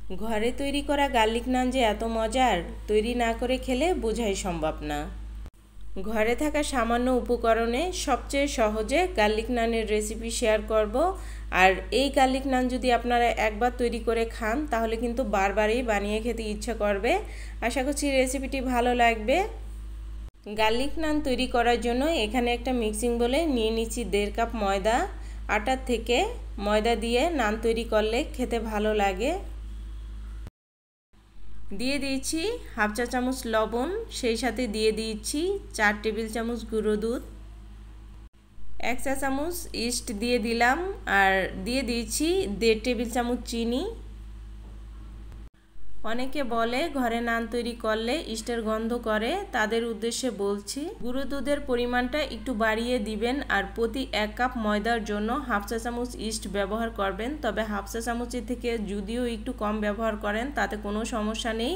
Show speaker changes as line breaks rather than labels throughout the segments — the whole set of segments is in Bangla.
ঘরে তৈরি করা গার্লিক নান যে এত মজার, তৈরি না করে খেলে বোঝাই সম্ভব না। ঘরে থাকা সামান্য উপকরণে সবচেয়ে সহজে গার্লিক নানের রেসিপি শেয়ার করব। আর এই গার্লিক নান যদি আপনারা একবার তৈরি করে খান তাহলে কিন্তু বারবারই বানিয়ে খেতে ইচ্ছা করবে। আশা করছি রেসিপিটি ভালো লাগবে। গার্লিক নান তৈরি করার জন্য এখানে একটা মিক্সিং বলে নিয়ে নিচ্ছি 1.5 কাপ ময়দা। আটার থেকে ময়দা দিয়ে নান তৈরি করলে খেতে ভালো লাগে। দিয়ে দিয়েছি হাফ চা চামচ লবণ, সেই সাথে দিয়ে দিয়েছি 4 টেবিল চামচ গুঁড়ো দুধ, 1 চা চামচ ইস্ট দিয়ে দিলাম, আর দিয়ে দিয়েছি 1.5 টেবিল চামচ চিনি। অনেকে বলে ঘরে নান তৈরি করলে ইস্টের গন্ধ করে, তাদের উদ্দেশ্যে বলছি গুঁড়ো দুধের পরিমাণটা একটু বাড়িয়ে দিবেন। আর প্রতি 1 কাপ ময়দার জন্য হাফ চা চামচ ইস্ট ব্যবহার করবেন। তবে হাফ চা চামচের থেকে যদিও একটু কম ব্যবহার করেন তাতে কোনো সমস্যা নেই।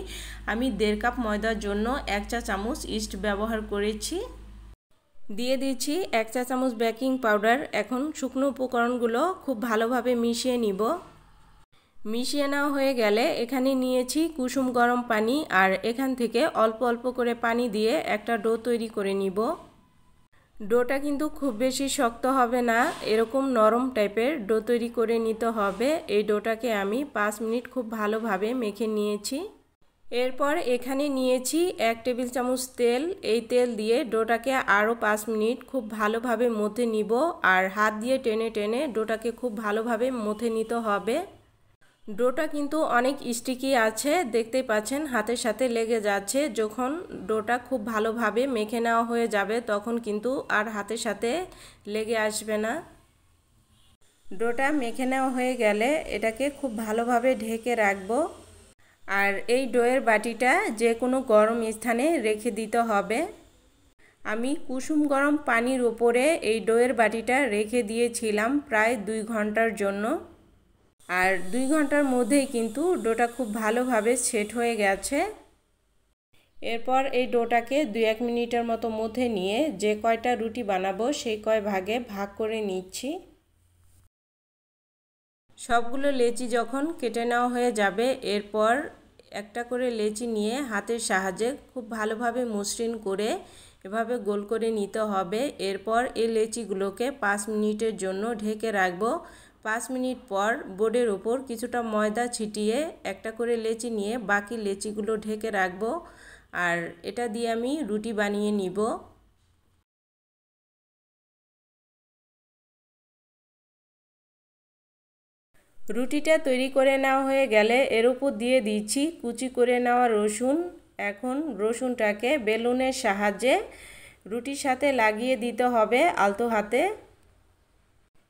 আমি 1.5 কাপ ময়দার জন্য 1 চা চামচ ইস্ট ব্যবহার করেছি। দিয়ে দিচ্ছি 1 চা চামচ বেকিং পাউডার। এখন শুকনো উপকরণগুলো খুব ভালোভাবে মিশিয়ে নিব। মিশিয়ে নেওয়া হয়ে গেলে এখানে নিয়েছি কুসুম গরম পানি, আর এখান থেকে অল্প অল্প করে পানি দিয়ে একটা ডো তৈরি করে নিব। ডোটা কিন্তু খুব বেশি শক্ত হবে না, এরকম নরম টাইপের ডো তৈরি করে নিতে হবে। এই ডোটাকে আমি 5 মিনিট খুব ভালোভাবে মেখে নিয়েছি। এরপর এখানে নিয়েছি 1 টেবিল চামচ তেল। এই তেল দিয়ে ডোটাকে আরও 5 মিনিট খুব ভালোভাবে মথে নিব। আর হাত দিয়ে টেনে টেনে ডোটাকে খুব ভালোভাবে মথে নিতে হবে। ডোটা কিন্তু অনেক স্টিকি আছে, দেখতেই পাচ্ছেন হাতের সাথে লেগে যাচ্ছে। যখন ডোটা খুব ভালোভাবে মেখে নেওয়া হয়ে যাবে তখন কিন্তু আর হাতের সাথে লেগে আসবে না। ডোটা মেখে নেওয়া হয়ে গেলে এটাকে খুব ভালোভাবে ঢেকে রাখবো। আর এই ডোয়ের বাটিটা যে কোনো গরম স্থানে রেখে দিতে হবে। আমি কুসুম গরম পানির উপরে এই ডোয়ের বাটিটা রেখে দিয়েছিলাম প্রায় 2 ঘন্টার জন্য। আর 2 ঘন্টার মধ্যেই কিন্তু ডোটা খুব ভালোভাবে সেট হয়ে গেছে। এরপর এই ডোটাকে 2-1 মিনিটের মতো মধ্যে নিয়ে যে কয়টা রুটি বানাবো সেই কয় ভাগে ভাগ করে নিচ্ছি। সবগুলো লেচি যখন কেটে নেওয়া হয়ে যাবে এরপর একটা করে লেচি নিয়ে হাতের সাহায্যে খুব ভালোভাবে মসৃণ করে এভাবে গোল করে নিতে হবে। এরপর এই লেচিগুলোকে 5 মিনিটের জন্য ঢেকে রাখবো। 5 মিনিট পর বোর্ডের উপর কিছুটা ময়দা ছিটিয়ে একটা করে লেচি নিয়ে বাকি লেচিগুলো ঢেকে রাখবো। আর এটা দিয়ে আমি রুটি বানিয়ে নিব। রুটিটা তৈরি করে নেওয়া হয়ে গেলে এর উপর দিয়ে দিচ্ছি কুচি করে নেওয়া রসুন। এখন রসুনটাকে বেলুনের সাহায্যে রুটির সাথে লাগিয়ে দিতে হবে আলতো হাতে।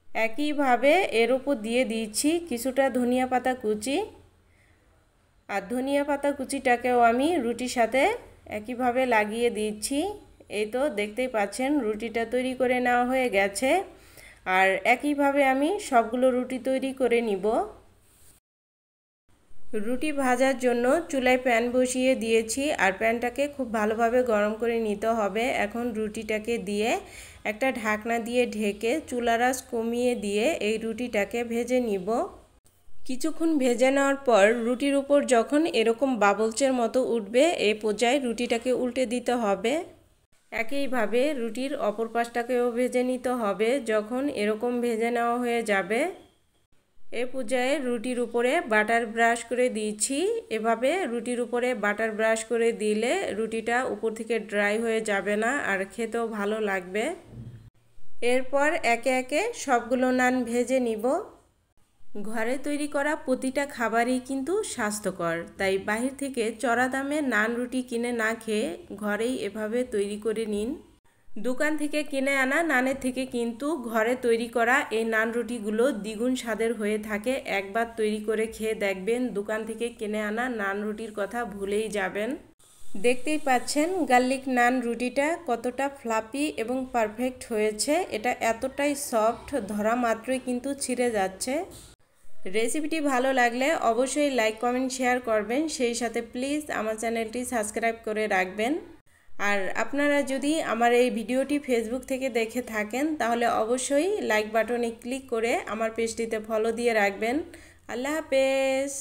একইভাবে এর উপর দিয়ে দিচ্ছি কিছুটা ধনিয়া পাতা কুচি। আর ধনিয়া পাতা কুচিটাকেও আমি রুটির সাথে একইভাবে লাগিয়ে দিচ্ছি। এই তো দেখতেই পাচ্ছেন রুটিটা তৈরি করে নেওয়া হয়ে গেছে। আর একইভাবে আমি সবগুলো রুটি তৈরি করে নিব। রুটি ভাজার জন্য চুলায় প্যান বসিয়ে দিয়েছি, আর প্যানটাকে খুব ভালোভাবে গরম করে নিতে হবে। এখন রুটিটাকে দিয়ে একটা ঢাকনা দিয়ে ঢেকে চুলার আঁচ কমিয়ে দিয়ে এই রুটিটাকে ভেজে নিব। কিছুক্ষণ ভেজে নেওয়ার পর রুটির উপর যখন এরকম বাবলসের মতো উঠবে এই পর্যায়ে রুটিটাকে উল্টে দিতে হবে। একইভাবে রুটির অপর পাশটাকেও ভেজে নিতে হবে। যখন এরকম ভেজে নেওয়া হয়ে যাবে এই পর্যায়ে রুটির উপরে বাটার ব্রাশ করে দিয়েছি। এভাবে রুটির উপরে বাটার ব্রাশ করে দিলে রুটিটা উপর থেকে ড্রাই হয়ে যাবে না, আর খেতেও ভালো লাগবে। এরপর একে একে সবগুলো নান ভেজে নিব। ঘরে তৈরি করা প্রতিটা খাবারই কিন্তু স্বাস্থ্যকর, তাই বাহির থেকে চড়া দামে নান রুটি কিনে না খেয়ে ঘরেই এভাবে তৈরি করে নিন। দোকান থেকে কিনে আনা নানের থেকে কিন্তু ঘরে তৈরি করা এই নান রুটিগুলো দ্বিগুণ স্বাদের হয়ে থাকে। একবার তৈরি করে খেয়ে দেখবেন, দোকান থেকে কিনে আনা নান রুটির কথা ভুলেই যাবেন। দেখতেই পাচ্ছেন গার্লিক নান রুটিটা কতটা ফ্লাফি এবং পারফেক্ট হয়েছে। এটা এতটাই সফট, ধরা মাত্রই কিন্তু ছিঁড়ে যাচ্ছে। রেসিপিটি ভালো লাগলে অবশ্যই লাইক কমেন্ট শেয়ার করবেন, সেই সাথে প্লিজ আমার চ্যানেলটি সাবস্ক্রাইব করে রাখবেন। আর আপনারা যদি আমার এই ভিডিওটি ফেসবুক থেকে দেখে থাকেন তাহলে অবশ্যই লাইক বাটনে ক্লিক করে আমার পেজটিতে ফলো দিয়ে রাখবেন। আল্লাহ হাফেজ।